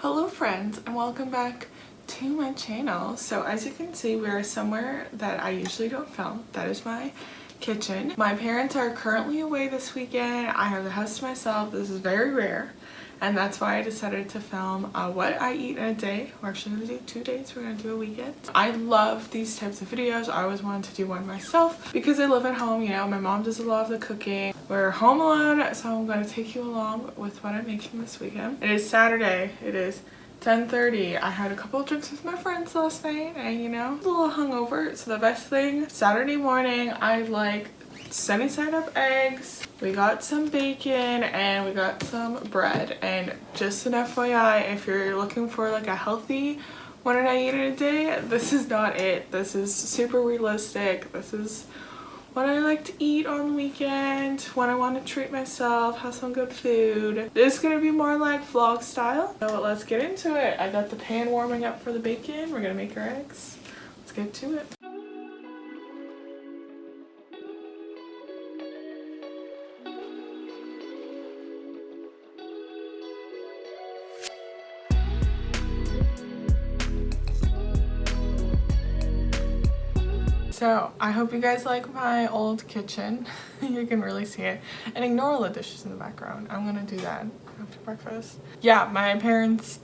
Hello friends, and welcome back to my channel. So as you can see, we are somewhere that I usually don't film. That is my kitchen. My parents are currently away this weekend. I have the house to myself. This is very rare, and that's why I decided to film what I eat in a day. We're actually gonna do 2 days. We're gonna do a weekend. I love these types of videos. I always wanted to do one myself because I live at home. You know, my mom does a lot of the cooking. We're home alone, so I'm gonna take you along with what I'm making this weekend. It is Saturday. It is 10:30. I had a couple of drinks with my friends last night, and you know, a little hungover. So the best thing, Saturday morning, I like sunny side up eggs. We got some bacon and we got some bread. And just an FYI, if you're looking for like a healthy what did I eat in a day, this is not it. This is super realistic. This is what I like to eat on the weekend when I want to treat myself, have some good food. This is gonna be more like vlog style. So let's get into it. I got the pan warming up for the bacon. We're gonna make our eggs. Let's get to it. So I hope you guys like my old kitchen. You can really see it. And ignore all the dishes in the background. I'm gonna do that after breakfast. Yeah, my parents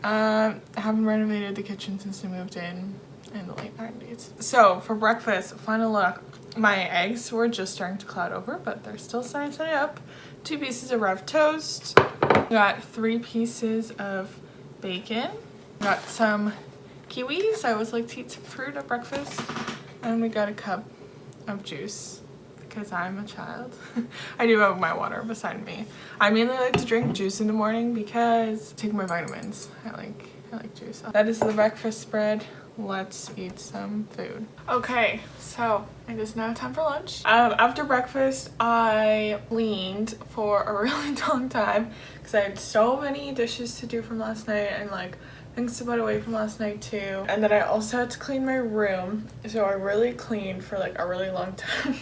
haven't renovated the kitchen since they moved in the late 90s. So for breakfast, final look. My eggs were just starting to cloud over, but they're still starting to up. 2 pieces of revved toast. Got 3 pieces of bacon. Got some kiwis. I always like to eat some fruit at breakfast. And we got a cup of juice because I'm a child. I do have my water beside me. I mainly like to drink juice in the morning because I take my vitamins. I like juice. That is the breakfast spread. Let's eat some food. Okay, so it is now time for lunch. After breakfast, I cleaned for a really long time because I had so many dishes to do from last night and like things to put away from last night too. And then I also had to clean my room. So I really cleaned for like a really long time.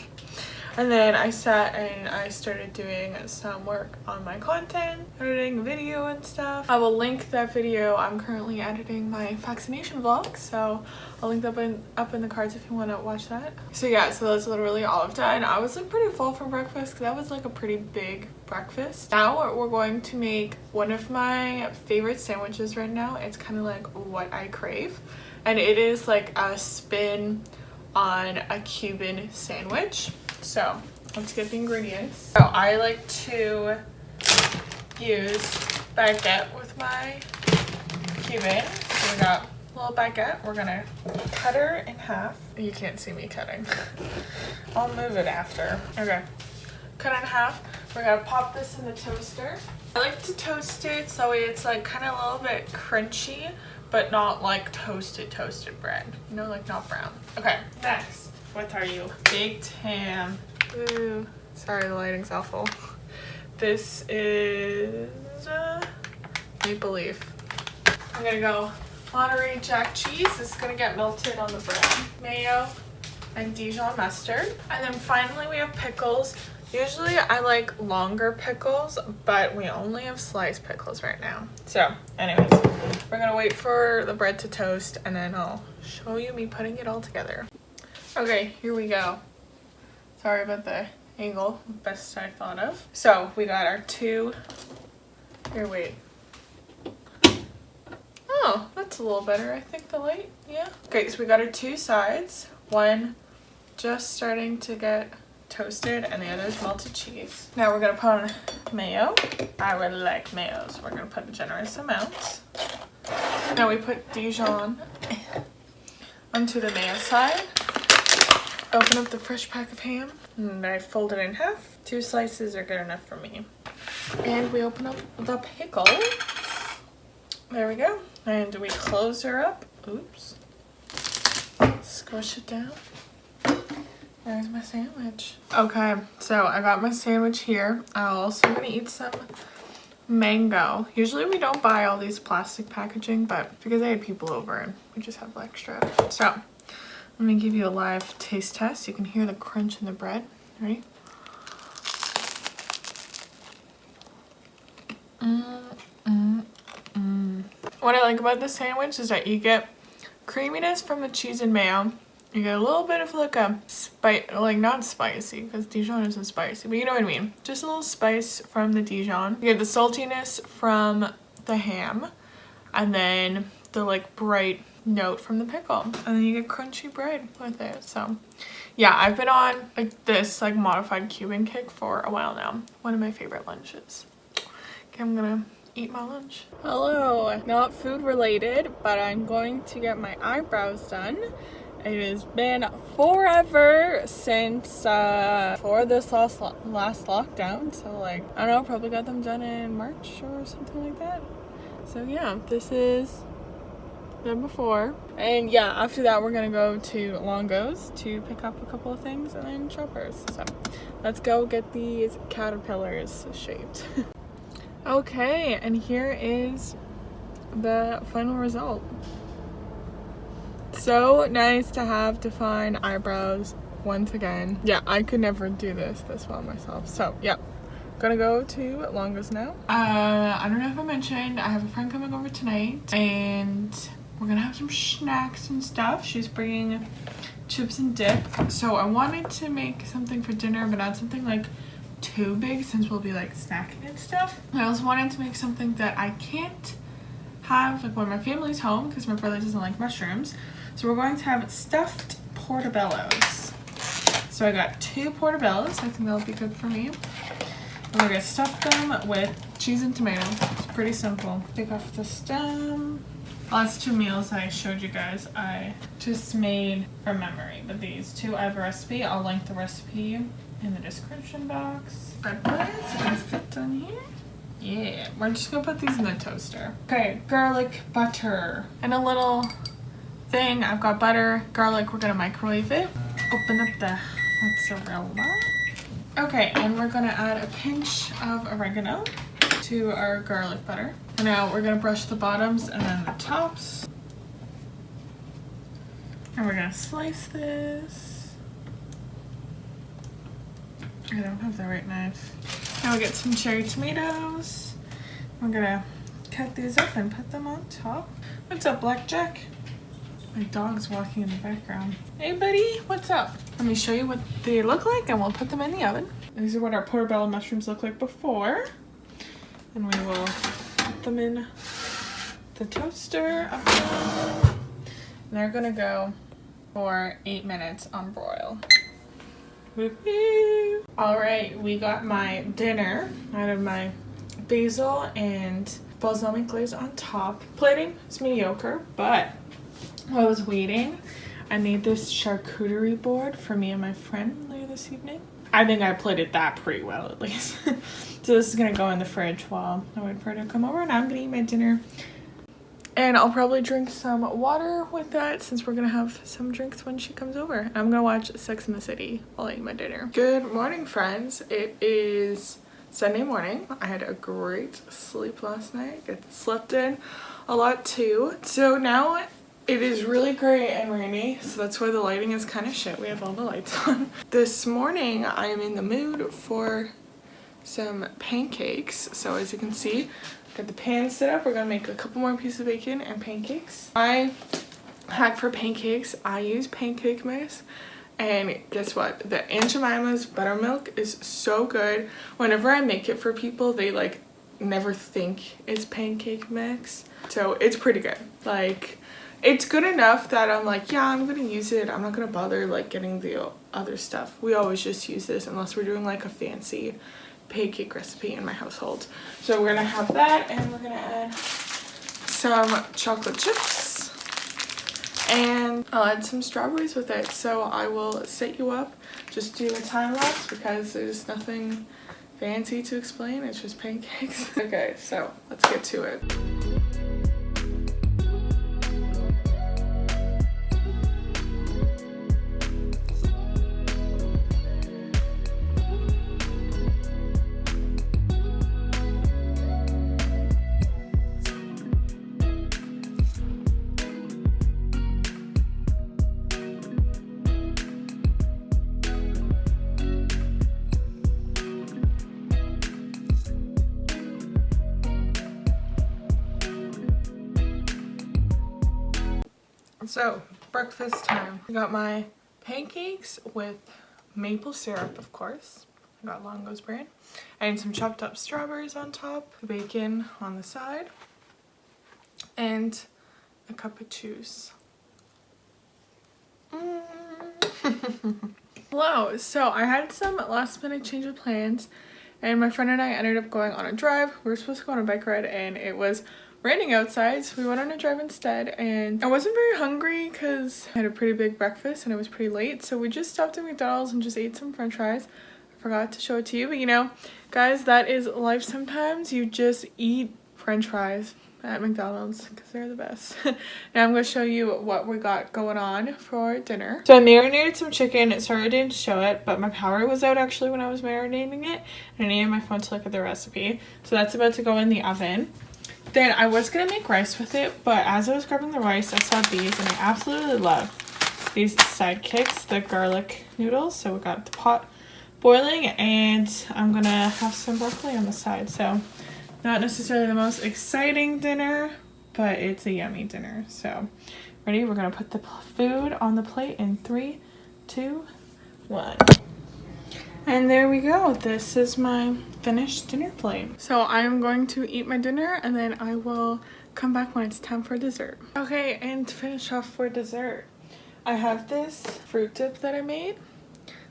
And then I sat and I started doing some work on my content, editing video and stuff. I will link that video. I'm currently editing my vaccination vlog, so I'll link that up in the cards if you want to watch that. So yeah, so that's literally all I've done. I was like pretty full for breakfast because that was like a pretty big breakfast. Now we're going to make one of my favorite sandwiches right now. It's kind of like what I crave, and it is like a spin on a Cuban sandwich. So let's get the ingredients. So I like to use baguette with my Cuban. So we got a little baguette. We're gonna cut her in half. You can't see me cutting. I'll move it after. Okay, cut it in half. We're gonna pop this in the toaster. I like to toast it so it's like kind of a little bit crunchy, but not like toasted bread. You know, like not brown. Okay, next. What are you? Baked ham. Ooh, sorry, the lighting's awful. This is maple leaf. I'm gonna go Monterey Jack cheese. This is gonna get melted on the bread. Mayo and Dijon mustard. And then finally we have pickles. Usually I like longer pickles, but we only have sliced pickles right now. So anyways, we're gonna wait for the bread to toast and then I'll show you me putting it all together. Okay, here we go. Sorry about the angle, best I thought of. So we got our 2, here, wait. Oh, that's a little better, I think, the light, yeah. Okay, so we got our 2 sides. One just starting to get toasted and the other is melted cheese. Now we're gonna put on mayo. I really like mayo, so we're gonna put a generous amount. Now we put Dijon onto the mayo side. Open up the fresh pack of ham and I fold it in half. 2 slices are good enough for me. And we open up the pickle. There we go. And we close her up. Oops. Squish it down. There's my sandwich. Okay, so I got my sandwich here. I'm also gonna eat some mango. Usually we don't buy all these plastic packaging, but because I had people over and we just have extra. So I'm gonna give you a live taste test. You can hear the crunch in the bread. Ready? what I like about this sandwich is that you get creaminess from the cheese and mayo. You get a little bit of like a spice, like not spicy because Dijon isn't spicy, but you know what I mean. Just a little spice from the Dijon. You get the saltiness from the ham, and then the like bright note from the pickle, and then you get crunchy bread with it. So yeah, I've been on like this like modified Cuban kick for a while now. One of my favorite lunches. Okay, I'm gonna eat my lunch. Hello, not food related, but I'm going to get my eyebrows done. It has been forever since for this last lockdown, so like I don't know, probably got them done in March or something like that. So yeah, this is them before, and yeah, after that we're gonna go to Longo's to pick up a couple of things, and then Shoppers. So let's go get these caterpillars shaped. Okay, and here is the final result. So nice to have defined eyebrows once again. Yeah, I could never do this well myself. So yeah, gonna go to Longo's now. I don't know if I mentioned, I have a friend coming over tonight, and we're gonna have some snacks and stuff. She's bringing chips and dip. So I wanted to make something for dinner, but not something like too big since we'll be like snacking and stuff. I also wanted to make something that I can't have like when my family's home because my brother doesn't like mushrooms. So we're going to have stuffed portobellos. So I got 2 portobellos. I think that'll be good for me. And we're gonna stuff them with cheese and tomato. It's pretty simple. Take off the stem. Last 2 meals I showed you guys, I just made from memory. But these 2, I have a recipe. I'll link the recipe in the description box. Bread buns are gonna fit on here. Yeah, we're just gonna put these in the toaster. Okay, garlic butter. And a little thing, I've got butter, garlic, we're gonna microwave it. Open up the mozzarella. Okay, and we're gonna add a pinch of oregano to our garlic butter. And now we're gonna brush the bottoms and then the tops. And we're gonna slice this. I don't have the right knife. Now we get some cherry tomatoes. We're gonna cut these up and put them on top. What's up, Blackjack? My dog's walking in the background. Hey buddy, what's up? Let me show you what they look like and we'll put them in the oven. These are what our portobello mushrooms look like before. And we will put them in the toaster. And they're gonna go for 8 minutes on broil. Woo-hoo. All right, we got my dinner out of my basil and balsamic glaze on top. Plating is mediocre, but while I was waiting, I made this charcuterie board for me and my friend later this evening. I think I plated that pretty well, at least. So this is gonna go in the fridge while I wait for her to come over, and I'm gonna eat my dinner. And I'll probably drink some water with that since we're gonna have some drinks when she comes over. I'm gonna watch Sex and the City while I eat my dinner. Good morning, friends. It is Sunday morning. I had a great sleep last night. I slept in a lot too. So now it is really gray and rainy, so that's why the lighting is kind of shit. We have all the lights on. This morning, I am in the mood for some pancakes. So as you can see, got the pan set up. We're gonna make a couple more pieces of bacon and pancakes. My hack for pancakes, I use pancake mix. And guess what? The Aunt Jemima's buttermilk is so good. Whenever I make it for people, they like never think it's pancake mix. So it's pretty good. Like, it's good enough that I'm like, yeah, I'm gonna use it. I'm not gonna bother like getting the other stuff. We always just use this unless we're doing like a fancy pancake recipe in my household. So we're gonna have that, and we're gonna add some chocolate chips, and I'll add some strawberries with it. So I will set you up, just do a time lapse because there's nothing fancy to explain. It's just pancakes. Okay, so let's get to it. So, breakfast time. I got my pancakes with maple syrup, of course. I got Longo's brand. And some chopped up strawberries on top, bacon on the side, and a cup of juice. Hello, so I had some last minute change of plans and my friend and I ended up going on a drive. We were supposed to go on a bike ride and it was raining outside, so we went on a drive instead, and I wasn't very hungry because I had a pretty big breakfast and it was pretty late, so we just stopped at McDonald's and just ate some french fries. I forgot to show it to you, but you know, guys, that is life sometimes. You just eat french fries at McDonald's because they're the best. Now I'm going to show you what we got going on for dinner. So I marinated some chicken. Sorry I didn't show it, but my power was out actually when I was marinating it, and I needed my phone to look at the recipe. So that's about to go in the oven. Then I was going to make rice with it, but as I was grabbing the rice, I saw these, and I absolutely love these sidekicks, the garlic noodles. So we got the pot boiling, and I'm going to have some broccoli on the side. So not necessarily the most exciting dinner, but it's a yummy dinner. So ready? We're going to put the food on the plate in 3, 2, 1. And there we go. This is my finished dinner plate. So I'm going to eat my dinner and then I will come back when it's time for dessert. Okay, and to finish off for dessert, I have this fruit dip that I made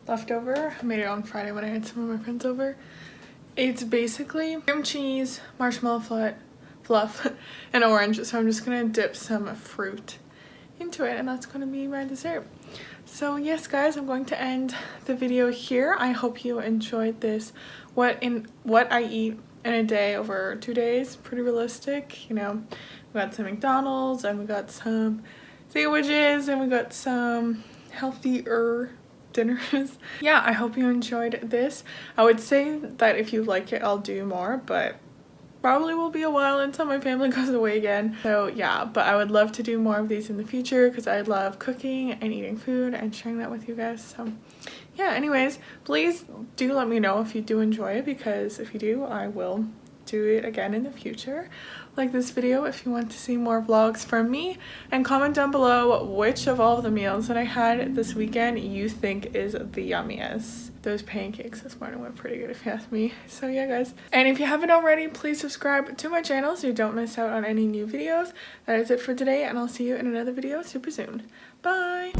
leftover. I made it on Friday when I had some of my friends over. It's basically cream cheese, marshmallow fluff, and orange. So I'm just gonna dip some fruit into it, and that's gonna be my dessert. So yes, guys, I'm going to end the video here. I hope you enjoyed this. What I eat in a day over 2 days. Pretty realistic, you know. We got some McDonald's, and we got some sandwiches, and we got some healthier dinners. Yeah, I hope you enjoyed this. I would say that if you like it, I'll do more, but probably will be a while until my family goes away again. So yeah, but I would love to do more of these in the future because I love cooking and eating food and sharing that with you guys. So yeah, anyways, please do let me know if you do enjoy it, because if you do, I will do it again in the future. Like this video if you want to see more vlogs from me, and comment down below which of all of the meals that I had this weekend you think is the yummiest. Those pancakes this morning went pretty good if you ask me. So yeah, guys, and if you haven't already, please subscribe to my channel so you don't miss out on any new videos. That is it for today, and I'll see you in another video super soon. Bye.